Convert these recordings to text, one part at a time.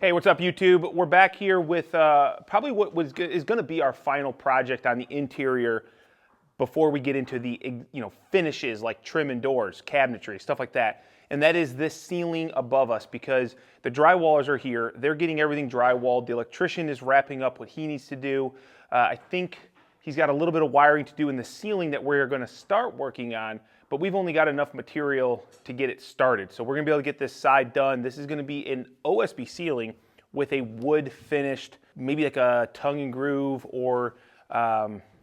Hey, what's up YouTube? We're back here with probably what is going to be our final project on the interior before we get into the finishes like trim and doors, cabinetry, stuff like that. And that is this ceiling above us, because the drywallers are here. They're getting everything drywalled. The electrician is wrapping up what he needs to do. I think he's got a little bit of wiring to do in the ceiling that we're going to start working on, but we've only got enough material to get it started. So we're going to be able to get this side done. This is going to be an OSB ceiling with a wood finished, maybe like a tongue and groove or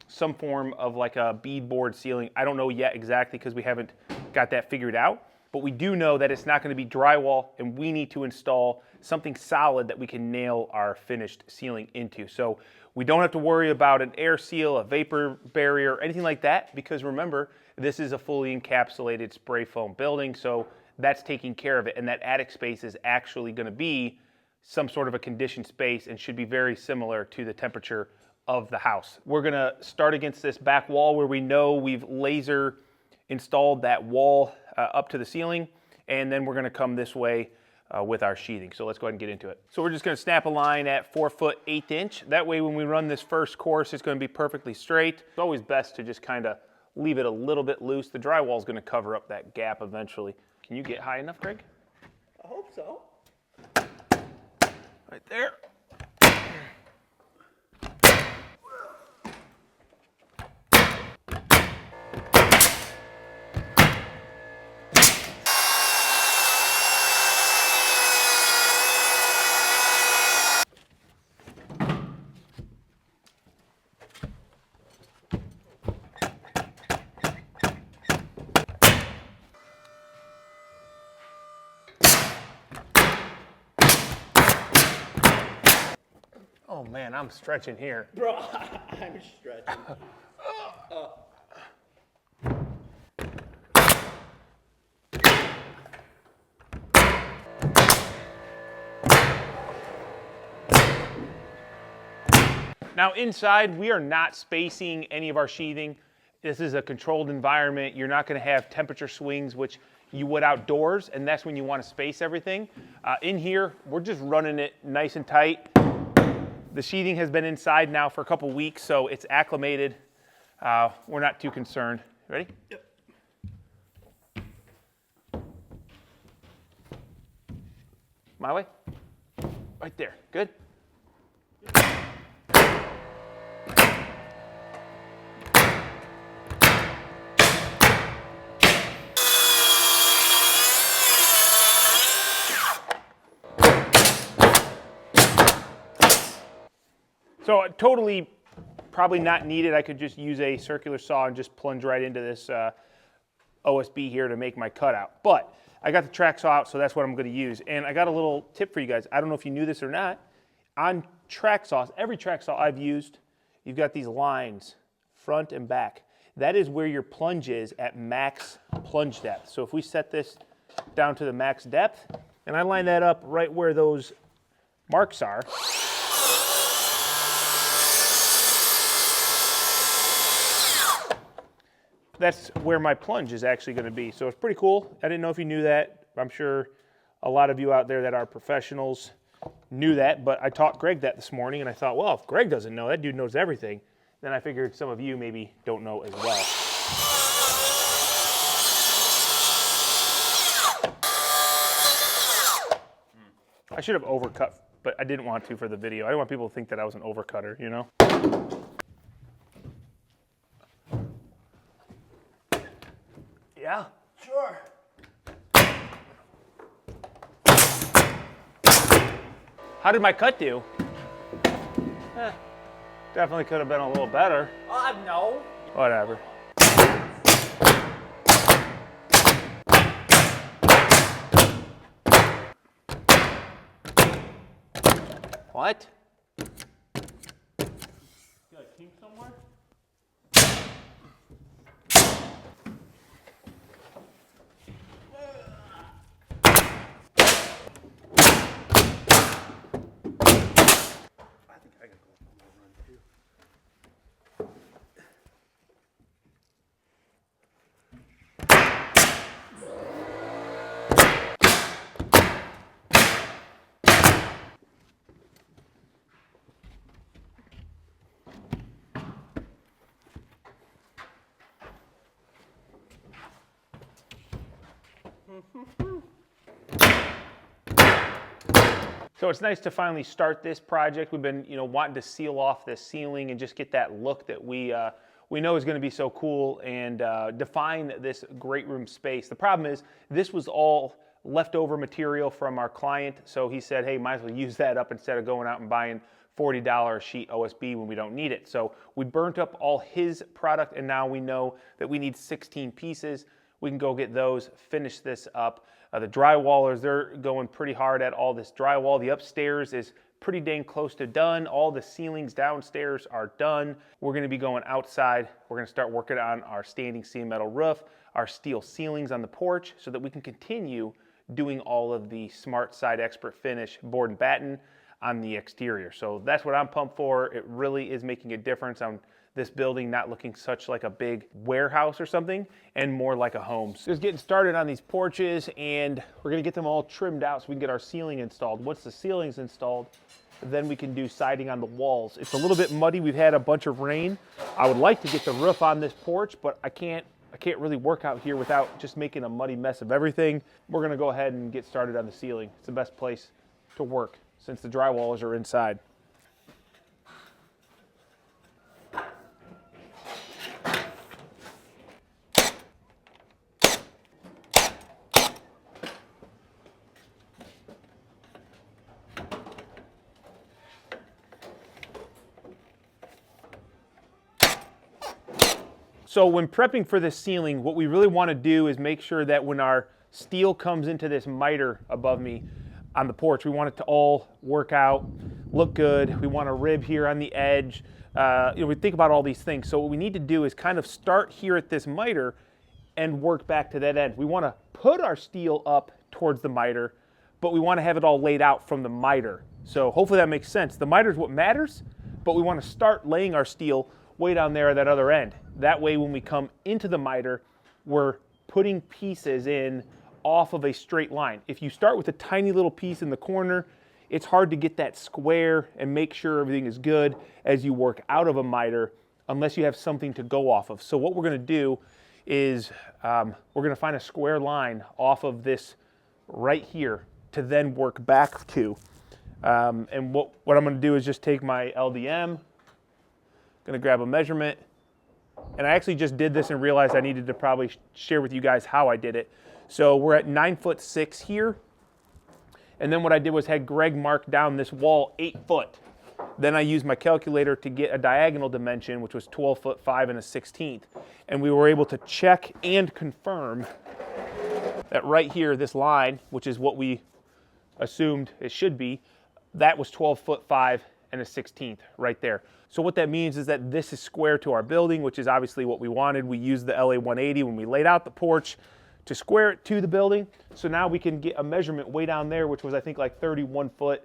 some form of like a beadboard ceiling. I don't know yet exactly because we haven't got that figured out, but we do know that it's not going to be drywall, and we need to install something solid that we can nail our finished ceiling into. So we don't have to worry about an air seal, a vapor barrier, anything like that, because remember, this is a fully encapsulated spray foam building, so that's taking care of it. And that attic space is actually going to be some sort of a conditioned space and should be very similar to the temperature of the house. We're going to start against this back wall where we know we've laser installed that wall up to the ceiling, and then we're going to come this way with our sheathing. So let's go ahead and get into it. So we're just going to snap a line at 4 foot 8 inch. That way when we run this first course, it's going to be perfectly straight. It's always best to just kind of leave it a little bit loose. The drywall is going to cover up that gap eventually. Can you get high enough, Greg? I hope so. Right there. Oh man, I'm stretching here. Bro, I'm stretching. Now inside, we are not spacing any of our sheathing. This is a controlled environment. You're not going to have temperature swings, which you would outdoors, and that's when you want to space everything. In here, we're just running it nice and tight. The sheathing has been inside now for a couple weeks, so it's acclimated. We're not too concerned. Ready? Yep. My way? Right there. Good? So totally probably not needed. I could just use a circular saw and just plunge right into this OSB here to make my cutout. But I got the track saw out, so that's what I'm going to use. And I got a little tip for you guys. I don't know if you knew this or not. On track saws, every track saw I've used, you've got these lines, front and back. That is where your plunge is at max plunge depth. So if we set this down to the max depth, and I line that up right where those marks are, that's where my plunge is actually going to be. So it's pretty cool. I didn't know if you knew that. I'm sure a lot of you out there that are professionals knew that, but I taught Greg that this morning, and I thought, well, if Greg doesn't know, that dude knows everything. Then I figured some of you maybe don't know as well. I should have overcut, but I didn't want to for the video. I didn't want people to think that I was an overcutter, you know? Yeah? Sure. How did my cut do? Definitely could have been a little better. No. Whatever. What? Got a kink somewhere? So it's nice to finally start this project. We've been, wanting to seal off this ceiling and just get that look that we know is going to be so cool and define this great room space. The problem is this was all leftover material from our client, so he said, hey, might as well use that up instead of going out and buying $40 a sheet OSB when we don't need it. So we burnt up all his product, and now we know that we need 16 pieces. We can go get those, finish this up. The drywallers, they're going pretty hard at all this drywall. The upstairs is pretty dang close to done. All the ceilings downstairs are done. We're gonna be going outside. We're gonna start working on our standing seam metal roof, our steel ceilings on the porch, so that we can continue doing all of the Smart Side Expert Finish board and batten on the exterior. So that's what I'm pumped for. It really is making a difference on this building not looking such like a big warehouse or something and more like a home. So just getting started on these porches, and we're gonna get them all trimmed out so we can get our ceiling installed. Once the ceiling's installed, then we can do siding on the walls. It's a little bit muddy. We've had a bunch of rain. I would like to get the roof on this porch, but I can't really work out here without just making a muddy mess of everything. We're gonna go ahead and get started on the ceiling. It's the best place to work since the drywallers are inside. So when prepping for this ceiling, what we really want to do is make sure that when our steel comes into this miter above me on the porch, we want it to all work out, look good. We want a rib here on the edge. We think about all these things. So what we need to do is kind of start here at this miter and work back to that end. We want to put our steel up towards the miter, but we want to have it all laid out from the miter. So hopefully that makes sense. The miter is what matters, but we want to start laying our steel way down there at that other end. That way when we come into the miter, we're putting pieces in off of a straight line. If you start with a tiny little piece in the corner, it's hard to get that square and make sure everything is good as you work out of a miter unless you have something to go off of. So what we're gonna do is we're gonna find a square line off of this right here to then work back to. And what I'm gonna do is just take my LDM, gonna grab a measurement, and I actually just did this and realized I needed to probably share with you guys how I did it. So we're at 9'6" here, and then what I did was had Greg mark down this wall 8 foot. Then I used my calculator to get a diagonal dimension, which was 12'5" and 1/16, and we were able to check and confirm that right here, this line, which is what we assumed it should be, that was 12'5" and 1/16 right there. So what that means is that this is square to our building, which is obviously what we wanted. We used the LA 180 when we laid out the porch to square it to the building. So now we can get a measurement way down there, which was I think like 31 foot,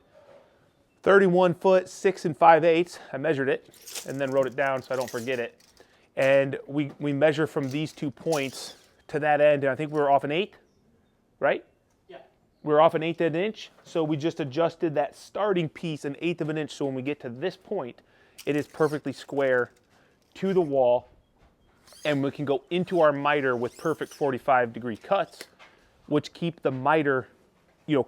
6 5/8. I measured it and then wrote it down so I don't forget it. And we measure from these 2 points to that end, and I think we were off 1/8, right? We're off 1/8 of an inch, so we just adjusted that starting piece 1/8 of an inch, so when we get to this point, it is perfectly square to the wall, and we can go into our miter with perfect 45-degree cuts, which keep the miter,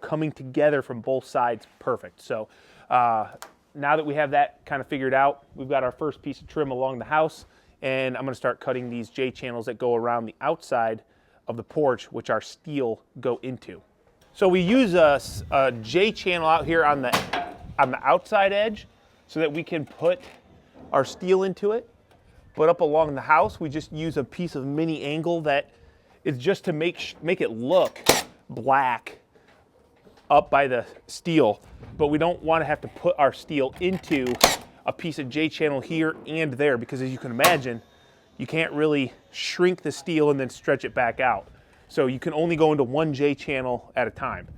coming together from both sides perfect. So now that we have that kind of figured out, we've got our first piece of trim along the house, and I'm gonna start cutting these J channels that go around the outside of the porch, which our steel go into. So we use a J channel out here on the outside edge so that we can put our steel into it. But up along the house, we just use a piece of mini angle that is just to make it look black up by the steel. But we don't want to have to put our steel into a piece of J channel here and there, because as you can imagine, you can't really shrink the steel and then stretch it back out. So you can only go into one J channel at a time.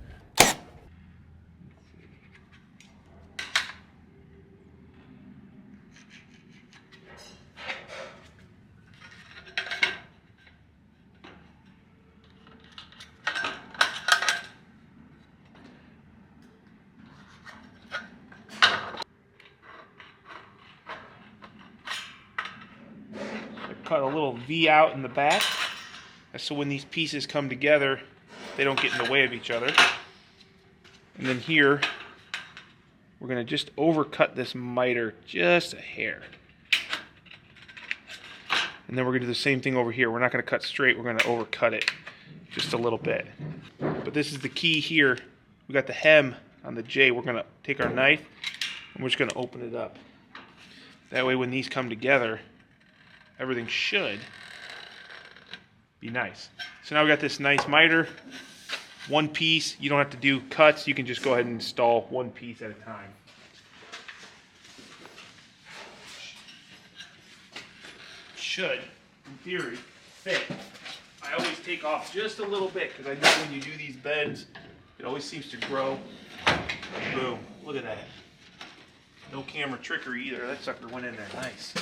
Cut a little V out in the back, so when these pieces come together, they don't get in the way of each other. And then here, we're going to just overcut this miter just a hair. And then we're going to do the same thing over here. We're not going to cut straight, we're going to overcut it just a little bit. But this is the key here. We got the hem on the J. We're going to take our knife and we're just going to open it up. That way when these come together, everything should be nice. So now we got this nice miter, one piece. You don't have to do cuts. You can just go ahead and install one piece at a time. Should, in theory, fit. I always take off just a little bit because I know when you do these beds, it always seems to grow. Boom. Look at that. No camera trickery either. That sucker went in there nice.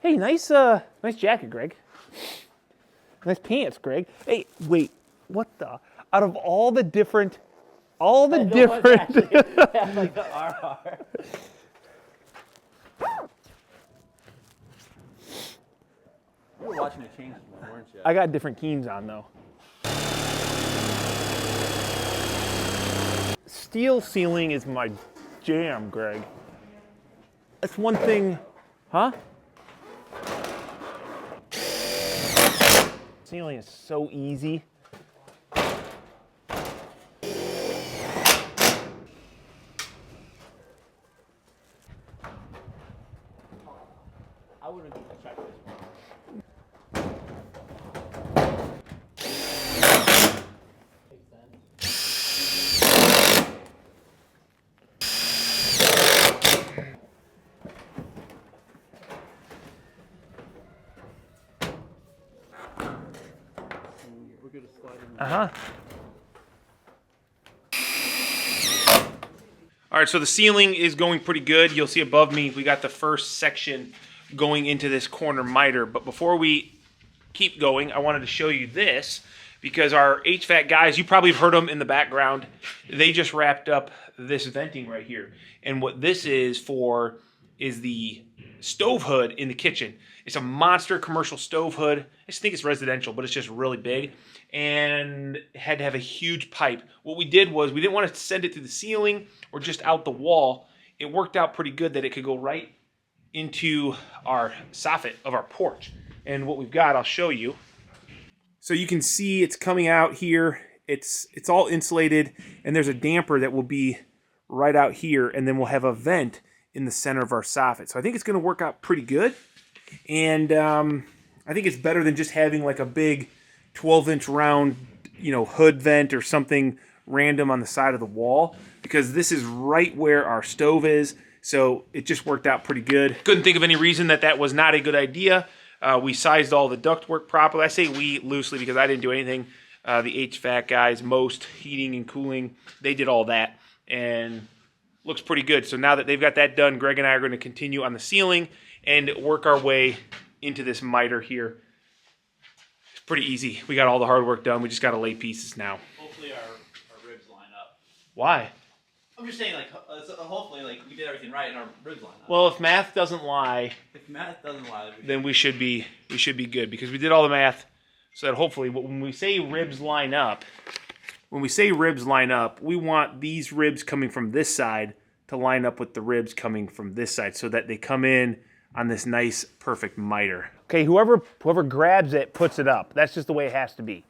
Hey, nice jacket, Greg. Nice pants, Greg. Hey, wait, what the? Out of all the different, Like the RR. You were watching the changes, weren't you? I got different keens on though. Steel ceiling is my jam, Greg. That's one thing, huh? Ceiling is so easy. I wouldn't check this one. We're gonna slide in. Uh-huh. All right, so the ceiling is going pretty good. You'll see above me, we got the first section going into this corner miter. But before we keep going, I wanted to show you this because our HVAC guys, you probably have heard them in the background. They just wrapped up this venting right here. And what this is for is the stove hood in the kitchen. It's a monster commercial stove hood. I just think it's residential, but it's just really big. And it had to have a huge pipe. What we did was we didn't want to send it through the ceiling or just out the wall. It worked out pretty good that it could go right into our soffit of our porch. And what we've got, I'll show you. So you can see it's coming out here. It's all insulated, and there's a damper that will be right out here, and then we'll have a vent in the center of our soffit. So I think it's going to work out pretty good. And I think it's better than just having like a big 12-inch round, hood vent or something random on the side of the wall, because this is right where our stove is. So it just worked out pretty good. Couldn't think of any reason that was not a good idea. We sized all the ductwork properly. I say we loosely because I didn't do anything. The HVAC guys, most heating and cooling, they did all that. And looks pretty good. So now that they've got that done, Greg and I are going to continue on the ceiling and work our way into this miter here. It's pretty easy. We got all the hard work done. We just got to lay pieces now. Hopefully our ribs line up. Why? I'm just saying, hopefully, we did everything right and our ribs line up. Well, if math doesn't lie, If math doesn't lie, then we should be good because we did all the math so that hopefully when we say ribs line up, we want these ribs coming from this side to line up with the ribs coming from this side so that they come in on this nice perfect miter. Okay, whoever grabs it puts it up. That's just the way it has to be.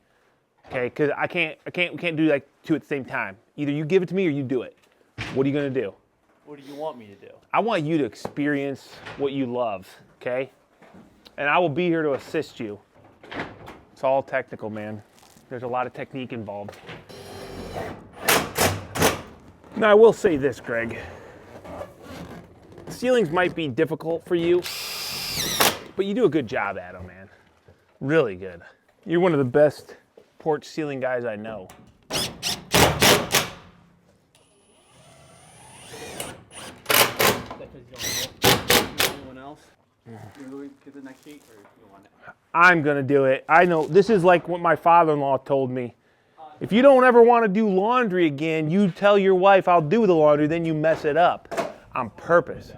Okay, because we can't do like two at the same time. Either you give it to me or you do it. What are you gonna do? What do you want me to do? I want you to experience what you love, okay? And I will be here to assist you. It's all technical, man. There's a lot of technique involved. Now, I will say this, Greg. Ceilings might be difficult for you, but you do a good job at them, man. Really good. You're one of the best porch ceiling guys I know. Anyone else? You going to get the next sheet, or you want it? I'm gonna do it. I know, this is like what my father-in-law told me. If you don't ever want to do laundry again, you tell your wife, I'll do the laundry, then you mess it up on purpose.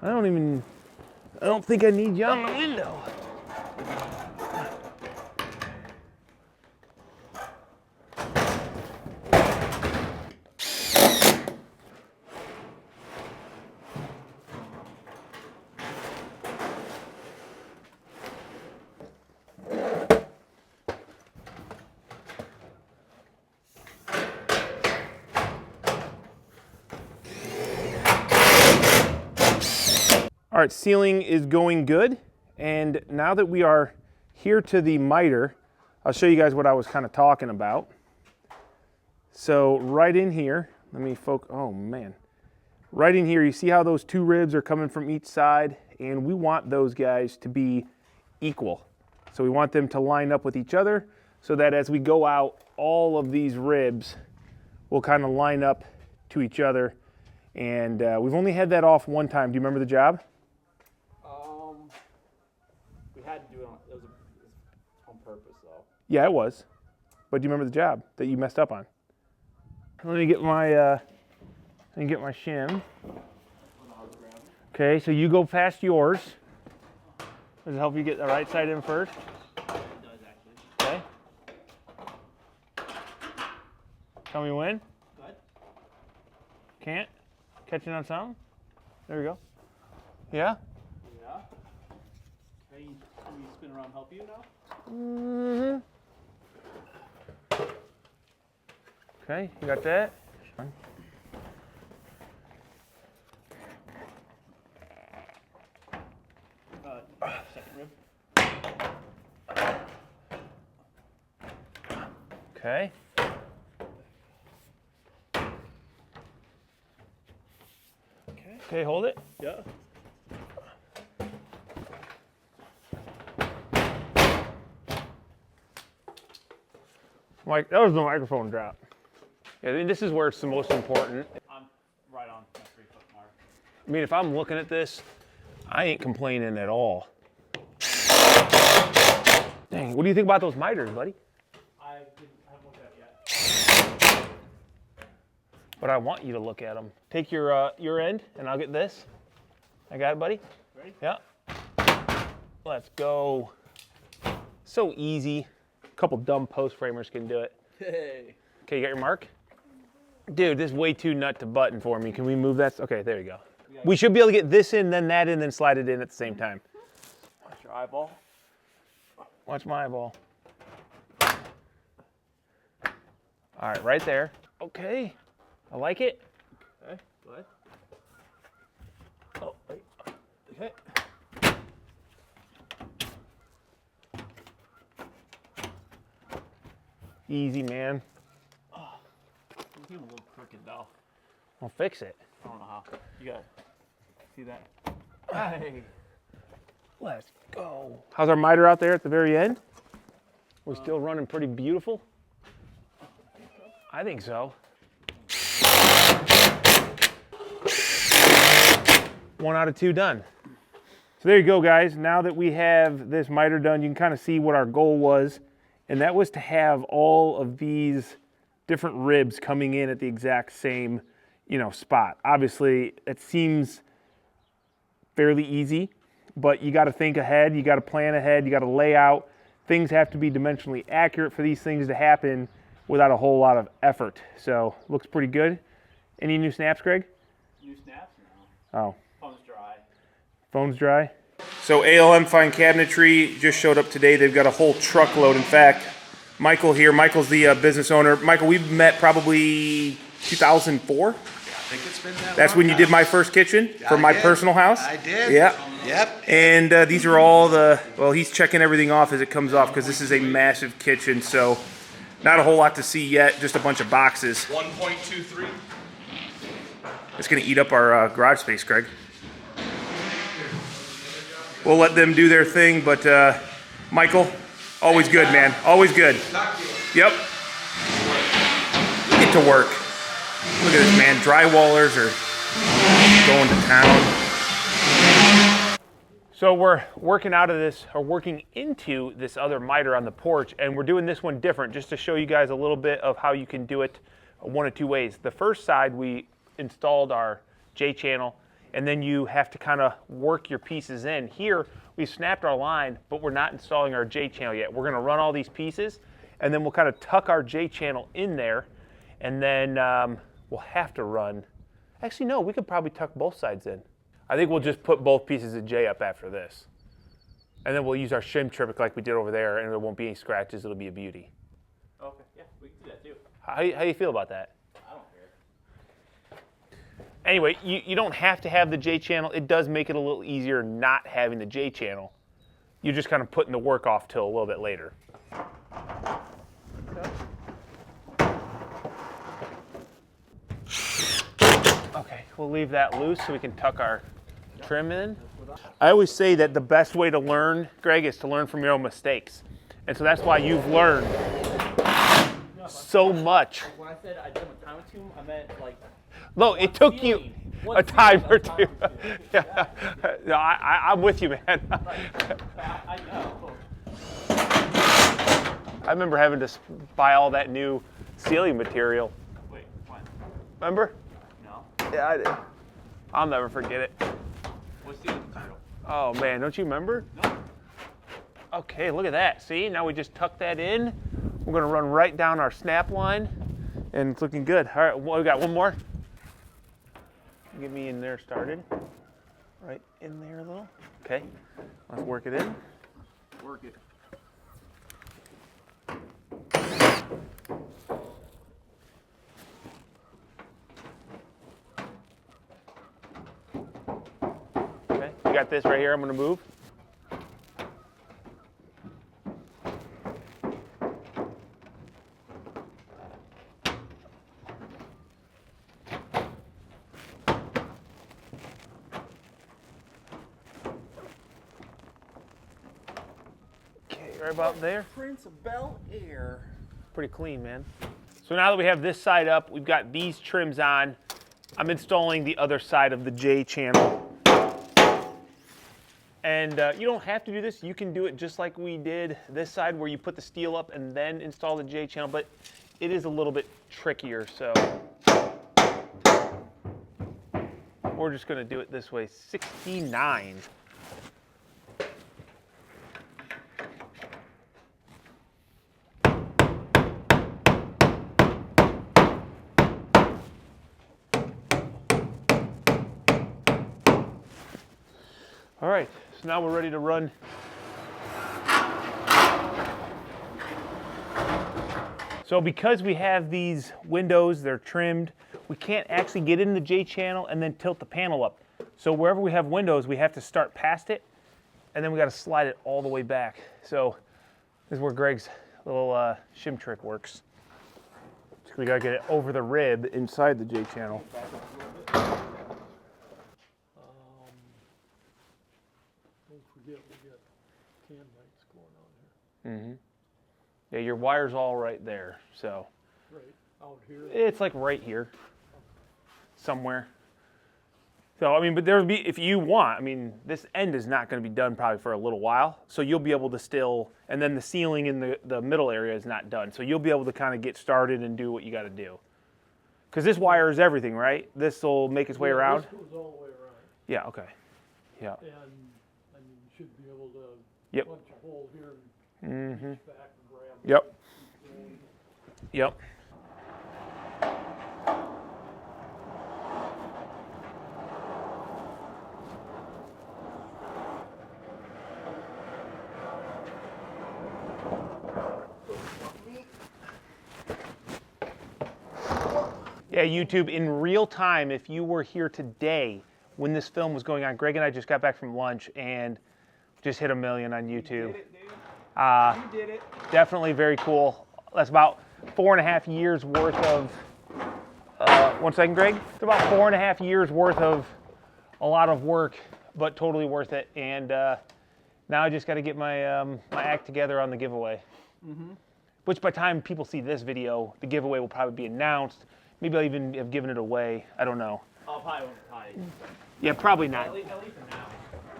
I don't think I need you on the window. All right, ceiling is going good. And now that we are here to the miter, I'll show you guys what I was kind of talking about. So right in here, let me focus, oh man. Right in here, you see how those two ribs are coming from each side? And we want those guys to be equal. So we want them to line up with each other so that as we go out, all of these ribs will kind of line up to each other. And we've only had that off one time. Do you remember the job? We had to do it it was on purpose though. Yeah, it was. But do you remember the job that you messed up on? Let me get my shim. Okay, so you go past yours. Does it help you get the right side in first? It does actually. Okay. Tell me when. Go ahead. Can't? Catching on something? There we go. Yeah? Yeah. Can you spin around and help you now? Mm-hmm. Okay, you got that? Second rib. Okay. Okay, hold it. Yeah. Mike, that was the microphone drop. Yeah, I mean, this is where it's the most important. I'm right on my 3-foot mark. I mean, if I'm looking at this, I ain't complaining at all. Dang, what do you think about those miters, buddy? I haven't looked at it yet. But I want you to look at them. Take your end, and I'll get this. I got it, buddy? Ready? Yeah. Let's go. So easy. A couple dumb post framers can do it. Hey. Okay, you got your mark? Dude, this is way too nut to button for me. Can we move that? Okay, there you go. We should be able to get this in, then that in, then slide it in at the same time. Watch your eyeball. Watch my eyeball. All right, right there. Okay, I like it. Okay, go ahead. Oh, wait. Okay. Easy, man. It's even a little crooked though. I'll fix it. I don't know how. You got see that? Hey. Let's go. How's our miter out there at the very end? We're still running pretty beautiful? I think so. 1 out of 2 done. So there you go, guys. Now that we have this miter done, you can kind of see what our goal was. And that was to have all of these different ribs coming in at the exact same, spot. Obviously, it seems fairly easy, but you got to think ahead. You got to plan ahead. You got to lay out. Things have to be dimensionally accurate for these things to happen without a whole lot of effort. So, looks pretty good. Any new snaps, Greg? New snaps now. Oh. Phone's dry. Phone's dry. So ALM Fine Cabinetry just showed up today. They've got a whole truckload. In fact, Michael here, Michael's the business owner. Michael, we've met probably 2004. I think it's been that That's long when you now. did my first kitchen for my personal house. I did. Yeah. Yep. And these are all well, he's checking everything off as it comes off because this is a massive kitchen. So not a whole lot to see yet, just a bunch of boxes. 1.23. It's going to eat up our garage space, Greg. We'll let them do their thing, but Michael, always good, man. Always good. Yep. Get to work. Look at this, man. Drywallers are going to town. So we're working out of this, or working into this other miter on the porch, and we're doing this one different just to show you guys a little bit of how you can do it one of two ways. The first side, we installed our J-channel, and then you have to kind of work your pieces in. Here, we snapped our line, but we're not installing our J-channel yet. We're gonna run all these pieces, and then we'll kind of tuck our J-channel in there, and then we'll have to run. Actually, no, we could probably tuck both sides in. I think we'll just put both pieces of J up after this. And then we'll use our shim trick like we did over there, and there won't be any scratches. It'll be a beauty. Okay, yeah, we can do that too. How you feel about that? I don't care. Anyway, you don't have to have the J channel. It does make it a little easier not having the J channel. You're just kind of putting the work off till a little bit later. Okay, we'll leave that loose so we can tuck our trim in. I always say that the best way to learn, Greg, is to learn from your own mistakes. And so that's why you've learned so much. When I said I didn't time with him, I meant like. No, it took you a time or two. Yeah. No, I'm with you, man. I know. I remember having to buy all that new ceiling material. Wait, what? Remember? No. Yeah, I did. I'll never forget it. What's the material? Oh, man, don't you remember? No. Okay, look at that. See, now we just tuck that in. We're going to run right down our snap line, and it's looking good. All right, we got one more. Get me in there started. Right in there a little. Okay, let's work it in. Work it. Okay, you got this right here. I'm going to move. Right about there. Prince of Bel Air. Pretty clean, man. So now that we have this side up, we've got these trims on. I'm installing the other side of the J channel. And you don't have to do this. You can do it just like we did this side where you put the steel up and then install the J channel, but it is a little bit trickier, so we're just gonna do it this way. 69. All right, so now we're ready to run. So because we have these windows, they're trimmed, we can't actually get in the J channel and then tilt the panel up. So wherever we have windows, we have to start past it, and then we got to slide it all the way back. So this is where Greg's little shim trick works. So we got to get it over the rib inside the J channel. Forget we got can lights going on here. Mm-hmm. Yeah, your wire's all right there, so. Right out here. It's like right here, somewhere. So, I mean, but there'll be, if you want, I mean, this end is not going to be done probably for a little while, so you'll be able to still, and then the ceiling in the middle area is not done, so you'll be able to kind of get started and do what you got to do. Because this wire is everything, right? This will make its way around? This goes all the way around. Yeah, okay. Yeah. And I mean, you should be able to Yep. punch a hole here Mm-hmm. and reach back and grab it. Yep. Yep. Yeah, YouTube, in real time, if you were here today when this film was going on, Greg and I just got back from lunch and just hit 1 million on YouTube. You did it. Definitely very cool. That's about 4.5 years worth of, 1 second, Greg. It's about 4.5 years worth of a lot of work, but totally worth it. And now I just got to get my my act together on the giveaway. Mm-hmm. Which by the time people see this video, the giveaway will probably be announced. Maybe I'll even have given it away. I don't know. I'll probably won't. Yeah, probably not. At least for now.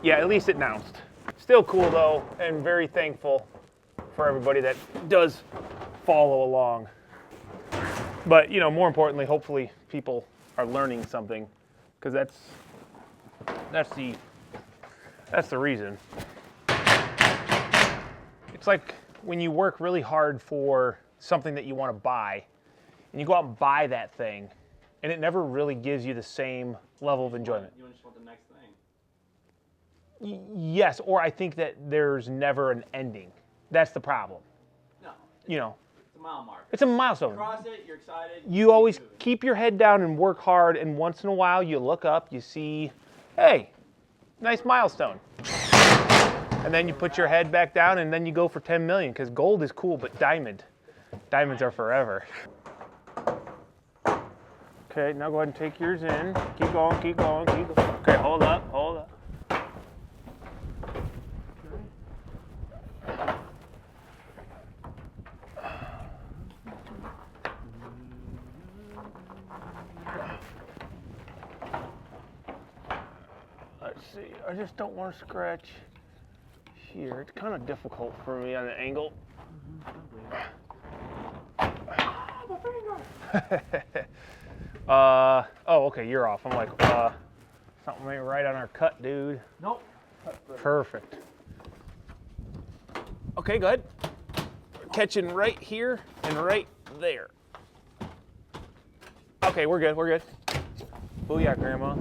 yeah, at least it announced. Still cool though, and very thankful for everybody that does follow along. But you know, more importantly, hopefully people are learning something, because that's the reason. It's like when you work really hard for something that you want to buy, and you go out and buy that thing, and it never really gives you the same level of enjoyment. You just want the next thing. Yes, or I think that there's never an ending. That's the problem. No. You know, It's a mile marker. it's a milestone. Cross it, you're excited. You always keep your head down and work hard, and once in a while you look up, you see, hey, nice milestone. And then you put your head back down, and then you go for 10 million, because gold is cool, but diamonds are forever. Okay, now go ahead and take yours in. Keep going, keep going, keep going. Okay, hold up, hold up. Let's see, I just don't want to scratch here. It's kind of difficult for me on the angle. Oh, okay, you're off. I'm like, something ain't right on our cut, dude. Nope. Perfect. Okay, good. Catching right here and right there. Okay, we're good, we're good. Booyah, Grandma.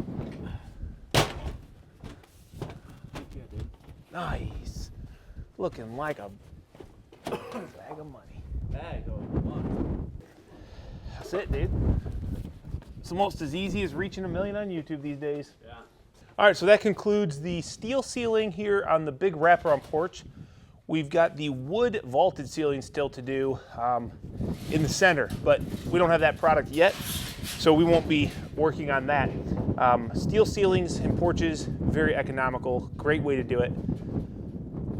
Nice. Looking like a bag of money. Bag of money. That's it, dude. It's almost as easy as reaching 1 million on YouTube these days. Yeah. All right, so that concludes the steel ceiling here on the big wraparound porch. We've got the wood vaulted ceiling still to do in the center, but we don't have that product yet, so we won't be working on that. Steel ceilings and porches, very economical, great way to do it.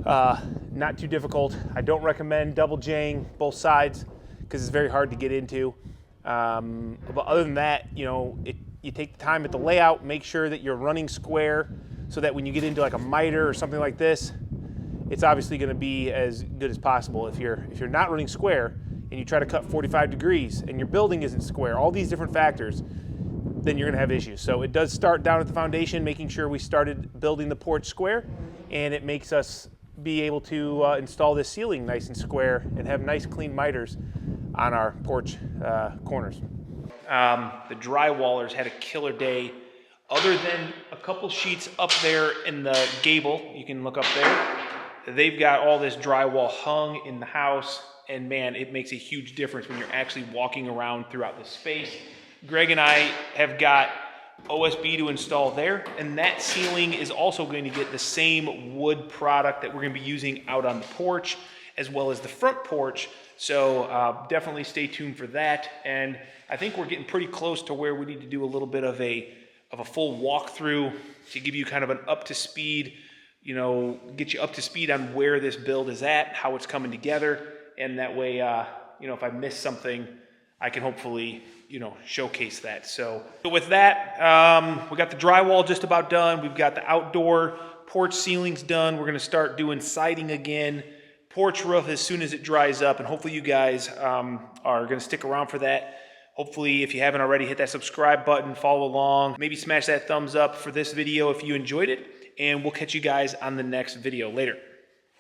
Not too difficult. I don't recommend double jaying both sides because it's very hard to get into. But other than that, you know, you take the time at the layout, make sure that you're running square so that when you get into like a miter or something like this, it's obviously going to be as good as possible. If you're not running square and you try to cut 45 degrees and your building isn't square, all these different factors, then you're going to have issues. So it does start down at the foundation, making sure we started building the porch square, and it makes us be able to install this ceiling nice and square and have nice clean miters on our porch corners. The drywallers had a killer day. Other than a couple sheets up there in the gable, you can look up there, they've got all this drywall hung in the house, and man, it makes a huge difference when you're actually walking around throughout the space. Greg and I have got OSB to install there, and that ceiling is also going to get the same wood product that we're going to be using out on the porch, as well as the front porch. So definitely stay tuned for that. And I think we're getting pretty close to where we need to do a little bit of a full walkthrough to give you kind of an up to speed, you know, get you up to speed on where this build is at, how it's coming together. And that way, you know, if I miss something, I can hopefully, you know, showcase that. So with that, we got the drywall just about done. We've got the outdoor porch ceilings done. We're going to start doing siding again, porch roof as soon as it dries up. And hopefully you guys are going to stick around for that. Hopefully, if you haven't already, hit that subscribe button, follow along, maybe smash that thumbs up for this video if you enjoyed it. And we'll catch you guys on the next video. Later.